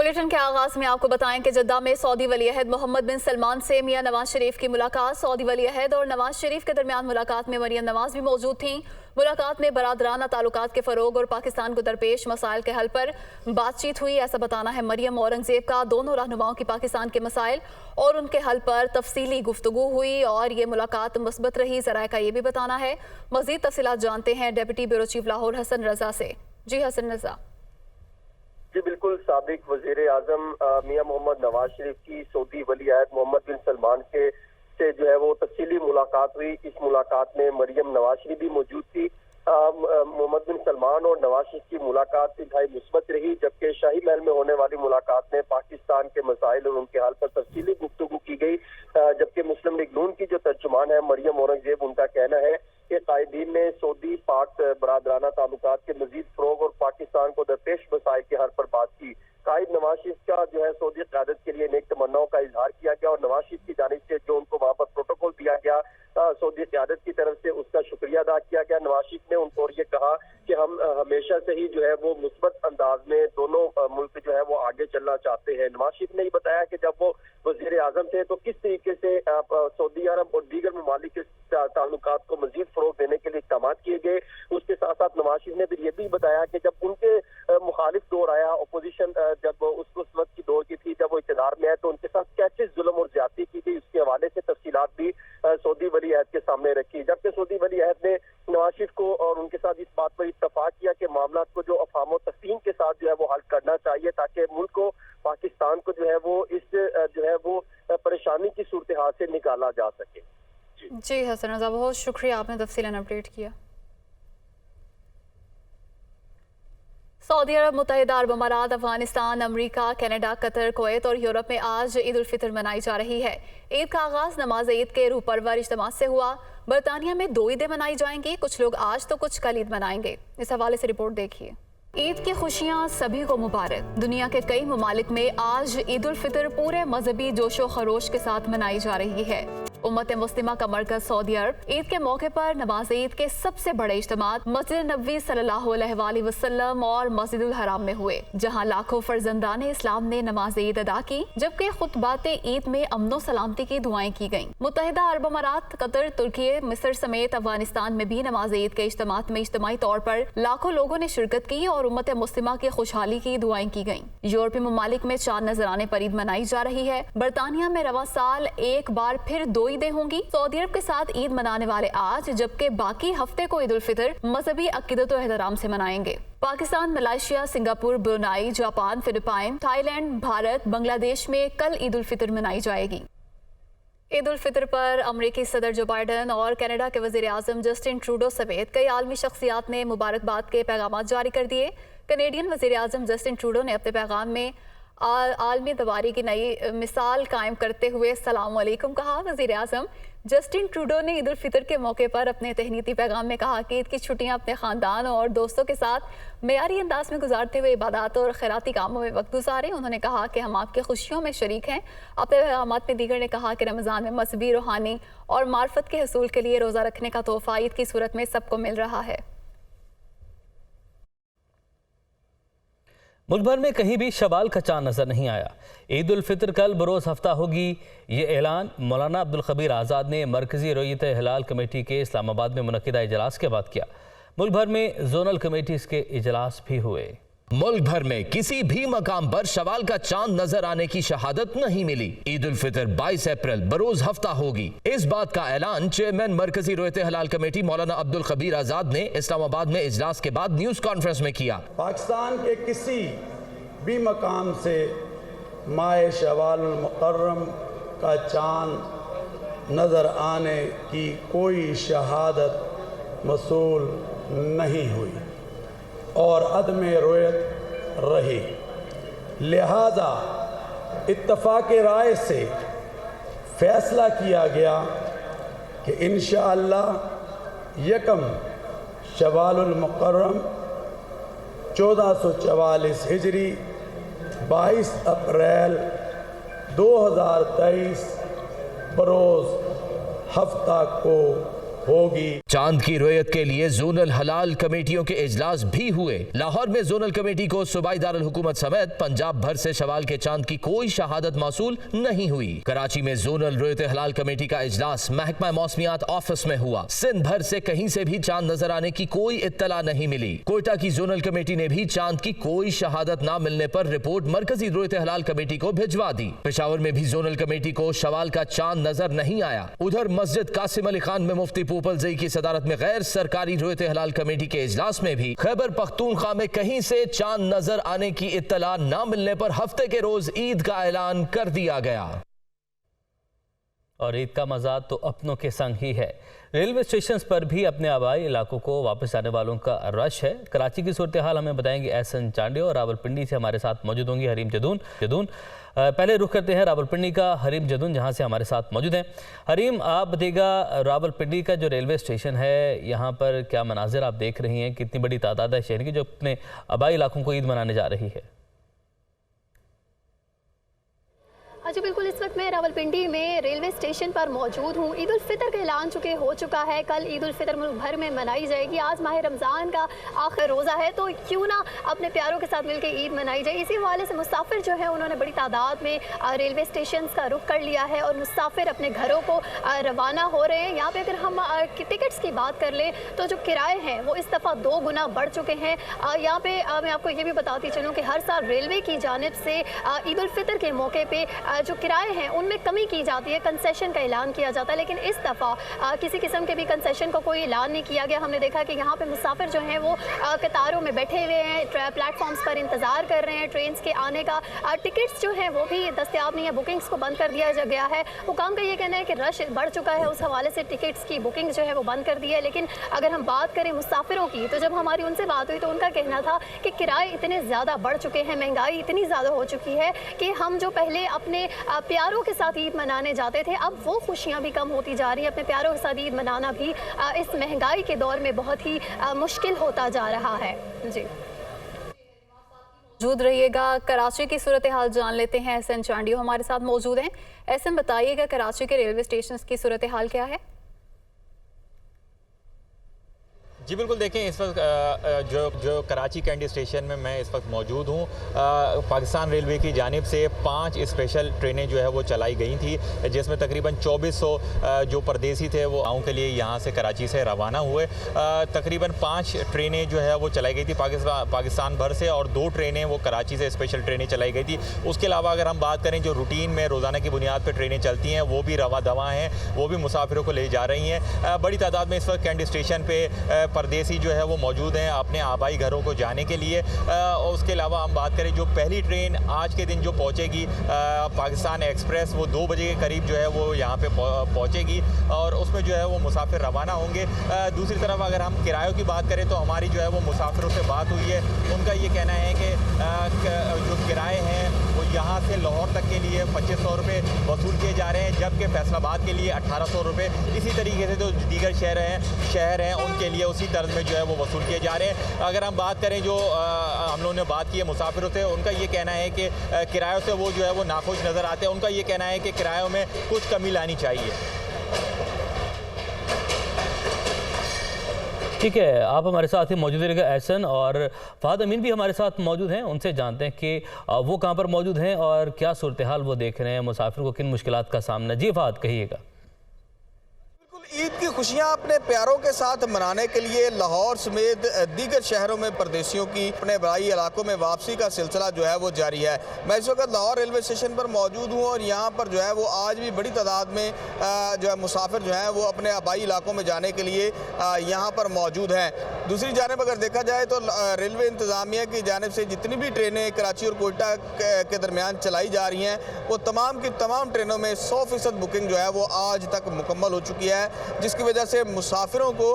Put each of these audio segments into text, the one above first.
Bulletin के आगाज में आपको बताएं कि जद्दा में सऊदी वली अहद मोहम्मद बिन सलमान से मियां नवाज शरीफ की मुलाकात। सऊदी वली अहद और नवाज शरीफ के दरमियान मुलाकात में मरियम नवाज भी मौजूद थीं। मुलाकात में बरादराना ताल्लुकात के फरोग और पाकिस्तान को दरपेश मसाइल के हल पर बातचीत हुई। ऐसा बताना है मरियम औरंगजेब का। दोनों रहनुमाओं की पाकिस्तान के मसाइल और उनके हल पर तफसीली गुफ्तगू हुई और ये मुलाकात मुस्बत रही। जराए का ये भी बताना है। मजीद तफसीलात जानते हैं deputy bureau chief Lahore Hasan Raza से। जी हसन रजा। जी बिल्कुल, साबिक वजीर आजम मियां मोहम्मद नवाज शरीफ की सऊदी वली अहद मोहम्मद बिन सलमान के से जो है वो तफसीली मुलाकात हुई। इस मुलाकात में मरियम नवाज शरीफ भी मौजूद थी। मोहम्मद बिन सलमान और नवाज शरीफ की मुलाकात इंतहाई मुस्बत रही, जबकि शाही महल में होने वाली मुलाकात में पाकिस्तान के मसाइल और उनके हाल पर तफसीली गुफ्तगू की गई। जबकि मुस्लिम लीग नून की जो तर्जुमान है मरियम औरंगजेब, उनका कहना है कि कायदीन ने सऊदी पाक बरादराना ताल्लुकात के मजीद फरोग और पाकिस्तान को दरपेश मसाइल के हल पर बात की। कायद नवाज शरीफ का जो है सऊदी क़यादत के लिए नेक तमन्नाओं का इजहार किया गया और नवाज शरीफ की जानिब से जो उनको वहाँ पर प्रोटोकॉल दिया गया सऊदी क़यादत की तरफ से, उसका शुक्रिया अदा किया गया। नवाज शरीफ ने उनको ये कहा कि हम हमेशा से ही जो है वो मुस्बत अंदाज में दोनों मुल्क जो है वो आगे चलना चाहते हैं। नवाज शरीफ ने ये बताया कि जब वो वजीर आजम थे तो किस तरीके से सऊदी अरब और दीगर ममालिक के ताल्लुकात को मजीद फरोग देने के लिए इक़दाम किए गए। उसके साथ साथ नवाज शरीफ ने फिर ये भी बताया कि जब उनके मुखालिफ दौर आया, अपोजिशन जब उस वक्त की दौर की थी, जब वो इक़्तिदार में आए तो उनके साथ कैसे जुल्म और ज्यादती की गई, उसके हवाले से तफसीलात भी सऊदी वली अहद के सामने रखी। जबकि सऊदी वली अहद ने नवाज शरीफ को और उनके साथ इस बात पर इत्तफाक किया कि मामला को जो अफाम तफसीम के साथ जो है वो हल करना चाहिए, ताकि मुल्क को, पाकिस्तान को जो है वो इस जो है वो परेशानी की सूरत हाल से निकाला जा सके। जी हसन रजा, बहुत शुक्रिया, आपने तफसीलन अपडेट किया। सऊदी अरब, मुत्तहिदा अरब अमारात, Afghanistan, America, Canada, Qatar, Kuwait और यूरोप में आज ईद उल फितर मनाई जा रही है। ईद का आगाज नमाज ईद के रूह परवर इज्तिमा से हुआ। बरतानिया में 2 ईदें मनाई जाएंगी, कुछ लोग आज तो कुछ कल ईद मनाएंगे। इस हवाले से रिपोर्ट देखिए। ईद की खुशियाँ सभी को मुबारक। दुनिया के कई ममालिक में आज ईद उल फितर पूरे मजहबी जोशो खरोश के साथ मनाई जा रही है। उम्मत मुस्लिमा का मरकज सऊदी अरब ईद के मौके पर नमाज ईद के सबसे बड़े इज्तिमात मस्जिद नबवी सल्लल्लाहु अलैहि वसल्लम और मस्जिदुल हराम में हुए, जहां लाखों फर्जंदान इस्लाम ने नमाज ईद अदा की, जबकि खुतबात ईद में अमनो सलामती की दुआएं की गईं। मुत्तहिदा अरब अमारात, कतर, तुर्की, मिस्र समेत अफगानिस्तान में भी नमाज ईद के इज्तिमात में इज्तिमाई तौर पर लाखों लोगों ने शिरकत की और उम्मत मुस्लिमा की खुशहाली की दुआएं की गईं। यूरोपीय ममालिक में चांद नजर आने पर ईद मनाई जा रही है। बरतानिया में रवा साल एक बार फिर 2 ईदें होंगी। सऊदी अरब के साथ ईद मनाने वाले आज, जबकि बाकी हफ्ते को ईद उल फितर मजहबी अकीदत और एहतराम से मनाएंगे। Pakistan, Malaysia, Singapore, Brunei, Japan, Philippine, Thailand, Bharat, Bangladesh में कल ईद उल फितर मनाई जाएगी। ईद उल फितर पर अमरीकी सदर जो बाइडन और कनाडा के वजीर आजम जस्टिन ट्रूडो समेत कई आलमी शख्सियात ने मुबारकबाद के पैगाम जारी कर दिए। कनेडियन वजीर आजम जस्टिन ट्रूडो ने अपने पैगाम में आलमी दबारी की नई मिसाल कायम करते हुए अस्सलाम वालेकुम कहा। वजीर आजम जस्टिन ट्रूडो ने ईद उल फितर के मौके पर अपने तहनीती पैगाम में कहा कि ईद की छुट्टियां अपने खानदान और दोस्तों के साथ मेयारी अंदाज में गुजारते हुए इबादत और खैराती कामों में वक्त गुजारें। उन्होंने कहा कि हम आपकी खुशियों में शरीक हैं। अपने पैगामात में दीगर ने कहा कि रमज़ान में मजहबी, रूहानी और मार्फत के हसूल के लिए रोज़ा रखने का तोहफा ईद की सूरत में सबको मिल रहा है। मुल्क भर में कहीं भी शवाल का चांद नजर नहीं आया। ईद उल फितर कल बरोज़ हफ्ता होगी, ये ऐलान मौलाना अब्दुल खबीर आज़ाद ने मरकजी रोयत हिलाल कमेटी के इस्लामाबाद में मुनक़िदा इजलास के बाद किया। मुल्क भर में जोनल कमेटीज़ के इजलास भी हुए। मुल्क भर में किसी भी मकाम पर शवाल का चांद नजर आने की शहादत नहीं मिली। ईद उल फितर 22 अप्रैल बरोज हफ्ता होगी। इस बात का ऐलान चेयरमैन मरकजी रोयत हलाल कमेटी मौलाना अब्दुल खबीर आज़ाद ने इस्लामाबाद में इजलास के बाद न्यूज कॉन्फ्रेंस में किया। पाकिस्तान के किसी भी मकाम से माह शवालुल मुकर्रम का चांद नजर आने की कोई शहादत मसूल नहीं हुई और अदम रोयत रही। लिहाजा इत्तफाक राय से फैसला किया गया कि इंशाअल्लाह यकम शवालुल मुकर्रम 1444 हिजरी 22 अप्रैल 2023 बरोज़ हफ्ता को होगी। चांद की रोयत के लिए जोनल हलाल कमेटियों के इजलास भी हुए। लाहौर में जोनल कमेटी को सूबाई दारुल हुकूमत समेत पंजाब भर से शवाल के चांद की कोई शहादत मौसूल नहीं हुई। कराची में जोनल रोयत हलाल कमेटी का इजलास महकमा मौसमियात ऑफिस में हुआ। सिंध भर से कहीं से भी चांद नजर आने की कोई इत्तला नहीं मिली। कोयटा की जोनल कमेटी ने भी चांद की कोई शहादत न मिलने पर रिपोर्ट मरकजी रोयत हलाल कमेटी को भिजवा दी। पेशावर में भी जोनल कमेटी को शवाल का चांद नजर नहीं आया। उधर मस्जिद कासिम अली खान में मुफ्ती पोपलजई की सदारत में गैर सरकारी रोयत हलाल कमेटी के इजलास में भी खैबर पख्तूनख्वा में कहीं से चांद नजर आने की इत्तला न मिलने पर हफ्ते के रोज ईद का ऐलान कर दिया गया। और ईद का मज़ा तो अपनों के संग ही है। रेलवे स्टेशन पर भी अपने आबाई इलाकों को वापस आने वालों का रश है। कराची की सूरत हाल हमें बताएंगे एहसन चांडे और रावलपिंडी से हमारे साथ मौजूद होंगी हरीम जदून। पहले रुख करते हैं रावलपिंडी का, हरीम जदून जहां से हमारे साथ मौजूद हैं। हरीम, आप बताइएगा रावलपिंडी का जो रेलवे स्टेशन है यहाँ पर क्या मनाजिर आप देख रही हैं? कितनी बड़ी तादाद है शहर की जो अपने आबाई इलाकों को ईद मनाने जा रही है? जी बिल्कुल, इस वक्त मैं रावलपिंडी में रेलवे स्टेशन पर मौजूद हूँ। ईद उल फितर का ऐलान चुके हो चुका है। कल ईद उल फितर मुल्क भर में मनाई जाएगी। आज माह रमज़ान का आखिर रोज़ा है, तो क्यों ना अपने प्यारों के साथ मिलकर ईद मनाई जाए। इसी हवाले से मुसाफिर जो है उन्होंने बड़ी तादाद में रेलवे स्टेशन का रुख कर लिया है और मुसाफिर अपने घरों को रवाना हो रहे हैं। यहाँ पर अगर हम टिकट्स की बात कर लें तो जो किराए हैं वो इस दफ़ा 2 गुना बढ़ चुके हैं। यहाँ पर मैं आपको ये भी बताती चलूँ कि हर साल रेलवे की जानिब से ईद उल फितर के मौके पर जो किराए हैं उनमें कमी की जाती है, कंसेशन का ऐलान किया जाता है, लेकिन इस दफ़ा किसी किस्म के भी कंसेशन का कोई ऐलान नहीं किया गया। हमने देखा कि यहाँ पे मुसाफिर जो हैं वो कतारों में बैठे हुए हैं, प्लेटफॉर्म्स पर इंतज़ार कर रहे हैं ट्रेन के आने का। टिकट्स जो हैं वो भी दस्तयाब नहीं है, बुकिंग्स को बंद कर दिया गया है। हुकाम का ये कहना है कि रश बढ़ चुका है, उस हवाले से टिकट्स की बुकिंग जो है वो बंद कर दी है। लेकिन अगर हम बात करें मुसाफिरों की, तो जब हमारी उनसे बात हुई तो उनका कहना था कि किराए इतने ज़्यादा बढ़ चुके हैं, महंगाई इतनी ज़्यादा हो चुकी है कि हम जो पहले अपने प्यारों के साथ ईद मनाने जाते थे, अब वो खुशियां भी कम होती जा रही हैं। अपने प्यारों के साथ ईद मनाना भी इस महंगाई के दौर में बहुत ही मुश्किल होता जा रहा है। जी मौजूद रहिएगा। कराची की सूरत हाल जान लेते हैं, एहसन चांडियो हमारे साथ मौजूद हैं। एहसन, बताइएगा कराची के रेलवे स्टेशन की सूरत हाल क्या है? जी बिल्कुल, देखें इस वक्त जो कराची कैंडी स्टेशन में मैं इस वक्त मौजूद हूँ, पाकिस्तान रेलवे की जानिब से 5 स्पेशल ट्रेनें जो है वो चलाई गई थी, जिसमें तकरीबन 2400 जो परदेसी थे वो गाँव के लिए यहाँ से कराची से रवाना हुए। तकरीबन 5 ट्रेनें जो है वो चलाई गई थी पाकिस्तान भर से और 2 ट्रेनें वो कराची से स्पेशल ट्रेनें चलाई गई थी। उसके अलावा अगर हम बात करें जो रूटीन में रोज़ाना की बुनियाद पर ट्रेनें चलती हैं वो भी रवा दवा हैं, वो भी मुसाफिरों को ले जा रही हैं। बड़ी तादाद में इस वक्त कैंडी स्टेशन पर परदेसी जो है वो मौजूद हैं अपने आबाई घरों को जाने के लिए। और उसके अलावा हम बात करें जो पहली ट्रेन आज के दिन जो पहुंचेगी पाकिस्तान एक्सप्रेस, वो 2 बजे के करीब जो है वो यहाँ पे पहुंचेगी और उसमें जो है वो मुसाफिर रवाना होंगे। दूसरी तरफ अगर हम किरायों की बात करें तो हमारी जो है वो मुसाफिरों से बात हुई है, उनका ये कहना है कि जो किराए हैं वो यहाँ से लाहौर तक के लिए 2500 रुपये वसूल किए जा रहे हैं, जबकि फैसलाबाद के लिए 1800 रुपये। इसी तरीके से जो दीगर शहर हैं उनके लिए उसी तर्ज में जो है वो वसूल किए जा रहे हैं। अगर हम बात करें जो हम लोगों ने बात की है मुसाफिरों से, उनका ये कहना है कि किरायों से वो जो है वो नाखुश नज़र आते हैं। उनका ये कहना है कि किरायों में कुछ कमी लानी चाहिए। ठीक है, आप हमारे साथ ही मौजूद रहेगा एहसन, और फहद अमीन भी हमारे साथ मौजूद हैं। उनसे जानते हैं कि वो कहाँ पर मौजूद हैं और क्या सूरत हाल वो देख रहे हैं, मुसाफिर को किन मुश्किलात का सामना। जी फहद, कहिएगा। ईद की खुशियां अपने प्यारों के साथ मनाने के लिए लाहौर समेत दीगर शहरों में परदेसियों की अपने बड़ाई इलाकों में वापसी का सिलसिला जो है वो जारी है। मैं इस वक्त लाहौर रेलवे स्टेशन पर मौजूद हूं और यहाँ पर जो है वो आज भी बड़ी तादाद में जो है मुसाफिर जो है वो अपने आबाई इलाकों में जाने के लिए यहाँ पर मौजूद हैं। दूसरी जानब अगर देखा जाए तो रेलवे इंतज़ामिया की जानिब से जितनी भी ट्रेनें कराची और कोयटा के दरमियान चलाई जा रही हैं वो तमाम की तमाम ट्रेनों में 100% बुकिंग जो है वो आज तक मुकम्मल हो चुकी है, जिसकी वजह से मुसाफिरों को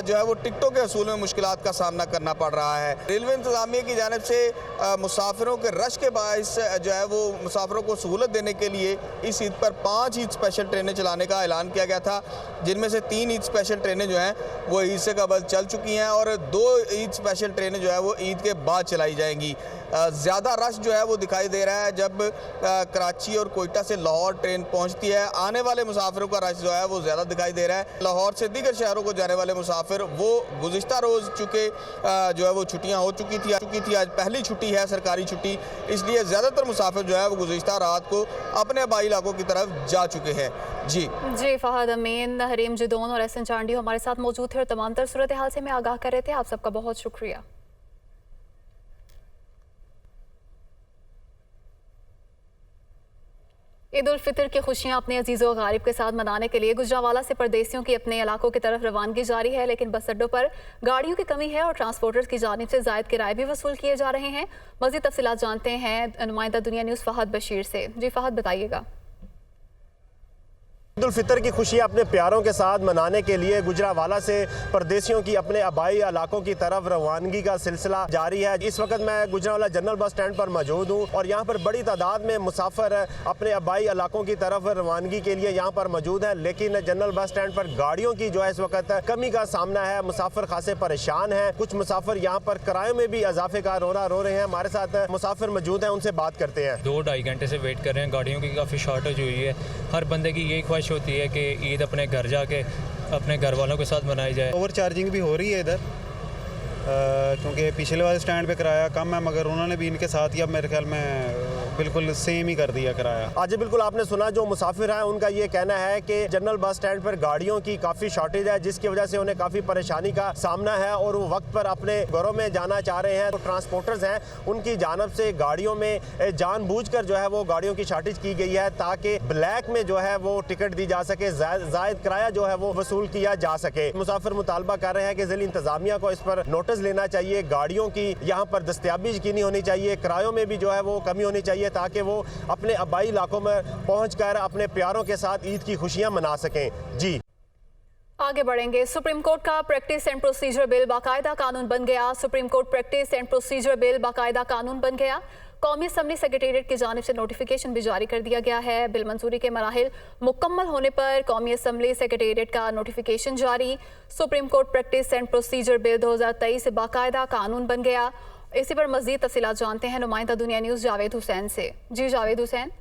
जो है वो टिकटों के असूल में मुश्किलात का सामना करना पड़ रहा है। रेलवे इंतज़ामिया की जानिब से मुसाफिरों के रश के बायस जो है वो मुसाफिरों को सहूलत देने के लिए इस ईद पर 5 ईद स्पेशल ट्रेनें चलाने का ऐलान किया गया था, जिनमें से 3 ईद स्पेशल ट्रेनें जो हैं वो ईद से कबल चल चुकी हैं और 2 ईद स्पेशल ट्रेनें जो है वो ईद के बाद चलाई जाएंगी। ज़्यादा रश जो है वो दिखाई दे रहा है। जब कराची और कोयटा से लाहौर ट्रेन पहुंचती है, आने वाले मुसाफिरों का रश जो है वो ज़्यादा दिखाई दे रहा है। लाहौर से दीगर शहरों को जाने वाले मुसाफिर वो गुज़िश्ता रोज़ चूँकि जो है वो छुट्टियाँ हो चुकी थी, आज पहली छुट्टी है, सरकारी छुट्टी, इसलिए ज़्यादातर मुसाफिर जो है वो गुज़िश्ता रात को अपने आबाई इलाकों की तरफ जा चुके हैं। जी फहद अमीन, हरीम जदौन और एहसन चांडी हमारे साथ मौजूद थे और तमाम तर सूरत हाल से हमें आगाह कर रहे थे। आप सबका बहुत शुक्रिया। ईद उल फितर की खुशियां अपने अजीज़ों गारिब के साथ मनाने के लिए गुजरांवाला से परदेसियों की अपने इलाकों की तरफ रवानगी जारी है, लेकिन बस अड्डों पर गाड़ियों की कमी है और ट्रांसपोर्टर्स की जानिब से जायद किराए भी वसूल किए जा रहे हैं। मज़ीद तफसीलात जानते हैं नुमाइंदा दुनिया न्यूज़ फहद बशीर से। जी फहद, बताइएगा। ईद उल फितर की खुशियाँ अपने प्यारों के साथ मनाने के लिए गुजरांवाला से परदेसियों की अपने आबाई इलाकों की तरफ रवानगी का सिलसिला जारी है। इस वक्त मैं गुजरांवाला जनरल बस स्टैंड पर मौजूद हूँ और यहाँ पर बड़ी तादाद में मुसाफिर अपने आबाई इलाकों की तरफ रवानगी के लिए यहाँ पर मौजूद है, लेकिन जनरल बस स्टैंड पर गाड़ियों की जो है इस वक्त कमी का सामना है। मुसाफिर खासे परेशान हैं। कुछ मुसाफिर यहाँ पर किरायों में भी इजाफे का रोना रो रहे हैं। हमारे साथ मुसाफिर मौजूद हैं, उनसे बात करते हैं। 2-2.5 घंटे से वेट कर रहे हैं, गाड़ियों की काफ़ी शॉर्टेज हुई है। हर बंदे की यही ख्वाहिश होती है कि ईद अपने घर जाके अपने घर वालों के साथ मनाई जाए। ओवर चार्जिंग भी हो रही है इधर, क्योंकि पिछले वाले स्टैंड पे किराया कम है, मगर उन्होंने भी इनके साथ ही अब मेरे ख्याल में बिल्कुल सेम ही कर दिया किराया। आज बिल्कुल आपने सुना, जो मुसाफिर हैं उनका ये कहना है कि जनरल बस स्टैंड पर गाड़ियों की काफ़ी शॉर्टेज है, जिसकी वजह से उन्हें काफ़ी परेशानी का सामना है और वो वक्त पर अपने घरों में जाना चाह रहे हैं। तो ट्रांसपोर्टर्स हैं, उनकी जानब से गाड़ियों में जानबूझकर जो है वो गाड़ियों की शॉर्टेज की गई है ताकि ब्लैक में जो है वो टिकट दी जा सके, जायद किराया जो है वो वसूल किया जा सके। मुसाफिर मुतालबा कर रहे हैं कि ज़िली इंतजामिया को इस पर नोटिस लेना चाहिए, गाड़ियों की यहाँ पर दस्तयाबी यकीनी होनी चाहिए, किरायों में भी जो है वो कमी होनी चाहिए ताकि वो अपने आबाई इलाकों में पहुंचकर अपने प्यारों के साथ ईद की खुशियां मना सकें। जी आगे बढ़ेंगे। सुप्रीम कोर्ट का प्रैक्टिस एंड प्रोसीजर बिल बाकायदा कानून बन गया। Supreme court practice and procedure bill बाकायदा कानून बन गया। कौमी असम्बली सेक्रेटेरिएट की जानिब से नोटिफिकेशन भी जारी कर दिया गया है। बिल मंजूरी के मराहिल मुकम्मल होने पर कौमी असम्बली सेक्रेटेरिएट का नोटिफिकेशन जारी। Supreme court practice and procedure bill 2023 बाकायदा कानून बन गया। इसी पर मजीद तफसीलात जानते हैं नुमाइंदा दुनिया न्यूज़ जावेद हुसैन से। जी जावेद हुसैन।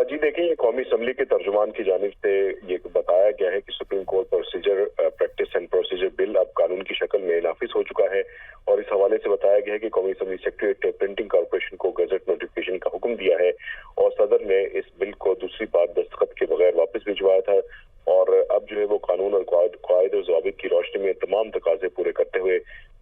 जी देखिए, कौमी असम्बली के तर्जुमान की जानिब से ये बताया गया है कि supreme court procedure practice and procedure bill अब कानून की शक्ल में नाफिज हो चुका है और इस हवाले से बताया गया है कि कौमी असम्बली सेक्रेटेरिएट प्रिंटिंग कॉर्पोरेशन को गजट नोटिफिकेशन का हुक्म दिया है और सदर ने इस बिल को दूसरी बार दस्तखत के बगैर वापस भिजवाया था और अब जो है वो कानून और कायदे और ज़वाबित की रोशनी में तमाम तकाजे पूरे करते हुए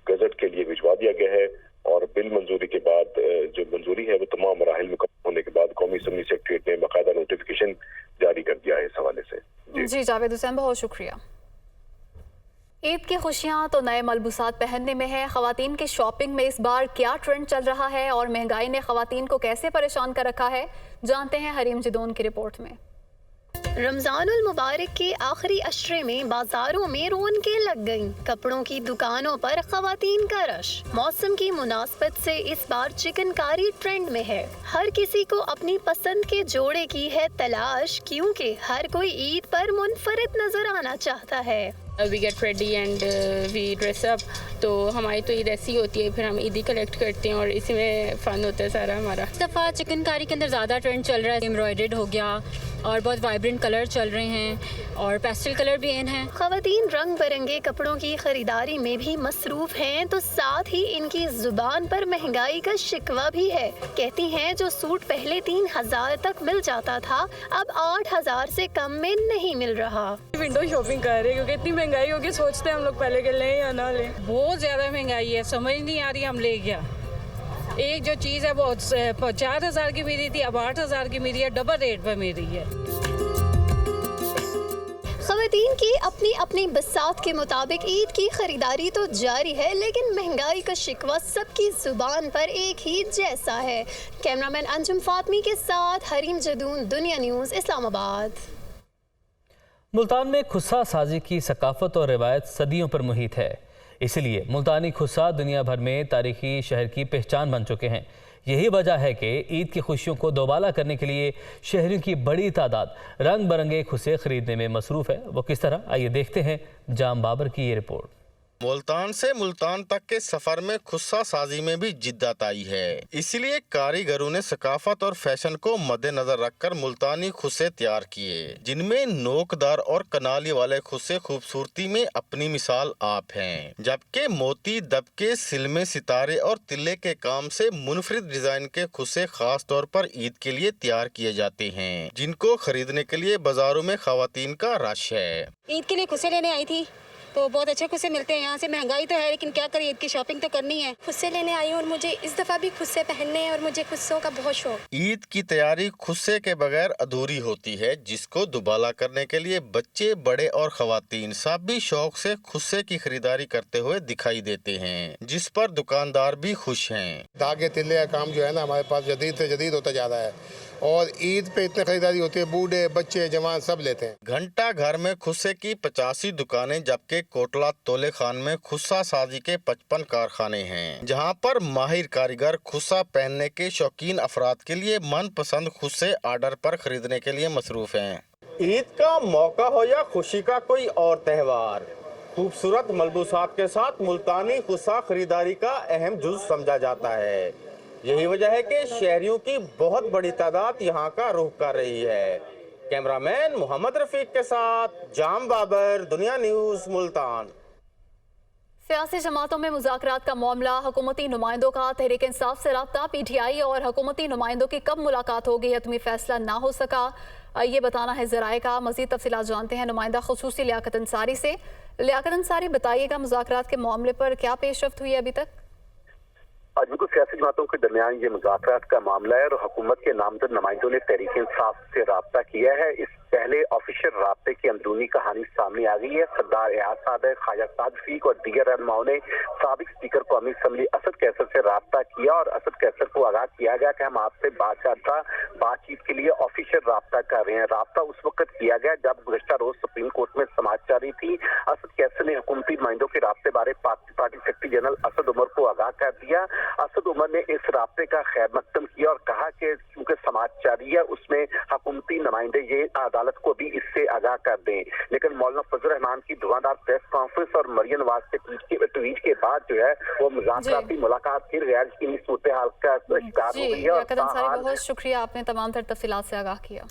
गजट के लिए भिजवा दिया गया है और बिल मंजूरी के बाद जो मंजूरी है वो तमाम मराहिल मुकम्मल होने के बाद कौमी असम्बली सेक्रेटेरिएट ने बाकायदा नोटिफिकेशन जारी कर दिया है इस हवाले से। जी जावेद हुसैन, बहुत शुक्रिया। ईद की खुशियां तो नए मलबूसात पहनने में है। खवातीन की शॉपिंग में इस बार क्या ट्रेंड चल रहा है और महंगाई ने खवातीन को कैसे परेशान कर रखा है, जानते हैं हरीम जदौन की रिपोर्ट में। रमजानुल मुबारक के आखिरी अशरे में बाजारों में रौनकें लग गईं। कपड़ों की दुकानों पर खवातीन का रश। मौसम की मुनासबत से इस बार चिकनकारी ट्रेंड में है। हर किसी को अपनी पसंद के जोड़े की है तलाश, क्योंकि हर कोई ईद पर मुनफरिद नजर आना चाहता है। We get ready and we dress up, तो हमारी तो ईद ऐसी होती है, फिर हम ईदी कलेक्ट करते हैं और इसी में फ़न होता है सारा हमारा। इस दफ़ा चिकनकारी के अंदर ज़्यादा ट्रेंड चल रहा है। एम्ब्रॉयडर्ड हो गया और बहुत वाइब्रेंट कलर चल रहे हैं और पेस्टल कलर भी इन हैं। खवातीन रंग बिरंगे कपड़ों की खरीदारी में भी मसरूफ हैं, तो साथ ही इनकी जुबान पर महंगाई का शिकवा भी है। कहती हैं जो सूट पहले 3000 तक मिल जाता था, अब 8000 से कम में नहीं मिल रहा। विंडो शॉपिंग कर रहे हैं क्योंकि इतनी महंगाई होगी, सोचते हैं हम लोग पहले के लें या ना लें। बहुत ज़्यादा महंगाई है, समझ नहीं आ रही हम ले क्या। एक जो चीज़ है वो 4000 की मिली थी, अब 8000 की मिली है, डबल रेट पर मिल रही है। खवातीन की अपनी अपनी बसात के मुताबिक ईद की खरीदारी तो जारी है, लेकिन महंगाई का शिकवा सबकी जुबान पर एक ही जैसा है। कैमरामैन अंजुम फातमी के साथ हरीम जदौन, दुनिया न्यूज़, इस्लामाबाद। मुल्तान में खुस्सा साजी की सकाफत और रिवायत सदियों पर मुहित है, इसलिए मुल्तानी खुस्सा दुनिया भर में तारीखी शहर की पहचान बन चुके हैं। यही वजह है कि ईद की खुशियों को दोबाला करने के लिए शहरियों की बड़ी तादाद रंग बिरंगे खुस्से खरीदने में मसरूफ़ है। वो किस तरह, आइए देखते हैं जाम बाबर की ये रिपोर्ट। मुल्तान से मुल्तान तक के सफर में खुस्सा साजी में भी जिद्दत आई है। इसलिए कारीगरों ने सकाफत और फैशन को मद्देनजर रखकर मुल्तानी खुस्से तैयार किए, जिनमें नोकदार और कनाली वाले खुस्से खूबसूरती में अपनी मिसाल आप हैं, जबकि मोती, दबके, सिलमे, सितारे और तिल्ले के काम से मुनफरिद डिजाइन के खुस्से खास तौर पर ईद के लिए तैयार किए जाते हैं, जिनको खरीदने के लिए बाजारों में खवातीन का रश है। ईद के लिए खुस्से लेने आई थी तो बहुत अच्छे खुस्से मिलते हैं यहाँ से। महंगाई तो है लेकिन क्या करें, ईद की शॉपिंग तो करनी है। खुस्से लेने आई हूँ और मुझे इस दफा भी खुस्से पहनने हैं और मुझे खुस्सों का बहुत शौक। ईद की तैयारी खुस्से के बगैर अधूरी होती है, जिसको दुबाला करने के लिए बच्चे, बड़े और खवातीन सब भी शौक से खुस्से की खरीदारी करते हुए दिखाई देते हैं, जिस पर दुकानदार भी खुश हैं। धागे तिल्ले का काम जो है ना हमारे पास जदीद से जदीद होता जा रहा है और ईद पे इतनी खरीदारी होती है, बूढ़े, बच्चे, जवान सब लेते हैं। घंटा घर में खुस्से की 85 दुकानें, जबकि कोटला तोले खान में खुस्सा साजी के 55 कारखाने हैं, जहां पर माहिर कारीगर खुस्सा पहनने के शौकीन अफराद के लिए मनपसंद खुस्से आर्डर पर खरीदने के लिए मसरूफ हैं। ईद का मौका हो या खुशी का कोई और त्यौहार, खूबसूरत मलबूसात के साथ मुल्तानी खुस्सा खरीदारी का अहम जुज समझा जाता है। यही वजह है कि शहरियों की बहुत बड़ी तादाद यहाँ का रुख कर रही है। कैमरामैन मोहम्मद रफीक के साथ जाम बाबर, दुनिया न्यूज़, मुल्तान। सियासी जमातों में मुज़ाकरात का मामला, हुकूमती नुमाइंदों का तहरीक इंसाफ से रब्ता, PTI और हुकूमती नुमाइंदों की कब मुलाकात होगी, हतमी फैसला ना हो सका, ये बताना है ज़राए का। मज़ीद तफसीलात जानते हैं नुमाइंदा खुसूसी लियाकत अंसारी से। लियाकत अंसारी, बताइएगा मुज़ाकरात के मामले पर क्या पेशरफ्त हुई है अभी तक? आज बिल्कुल सियासी जमातों के दरमियान ये मुज़ाकरात का मामला है और हुकूमत के नामजद नुमाइंदों ने तहरीक इंसाफ से रब्ता किया है। इस पहले ऑफिशियल राब्ते की अंदरूनी कहानी सामने आ गई है। सरदार एयाज सादक, ख्वाजा साद फीक और दीगर रहनुमाओं ने साबिक स्पीकर कौमी असम्बली असद कैसर से रब्ता किया और असद कैसर को आगाह किया गया कि हम आपसे बातचीत के लिए ऑफिशियल रब्ता कर रहे हैं। रब्ता उस वक्त किया गया जब गुज़श्ता रोज सुप्रीम कोर्ट में समाअत जारी थी। असद कैसर ने हुकूमती नुमाइंदों के रब्ते बारे party secretary general Asad Umar को आगाह कर दिया। असद उमर ने इस रब्ते का खैर मकदम किया और कहा कि चूंकि समाअत जारी है उसमें हुकूमती नुमाइंदे ये अदालत को भी इससे आगाह कर दें। लेकिन मौलाना फजल रहमान की धुआंधार प्रेस कॉन्फ्रेंस और मरियम नवाज के ट्वीट के बाद जो है वो मुज़ाकराती मुलाकात फिर गैर यकीनी सूरत हाल का शिकार हो गई है। बहुत शुक्रिया, आपने तमाम तर तफसीलात से आगाह किया।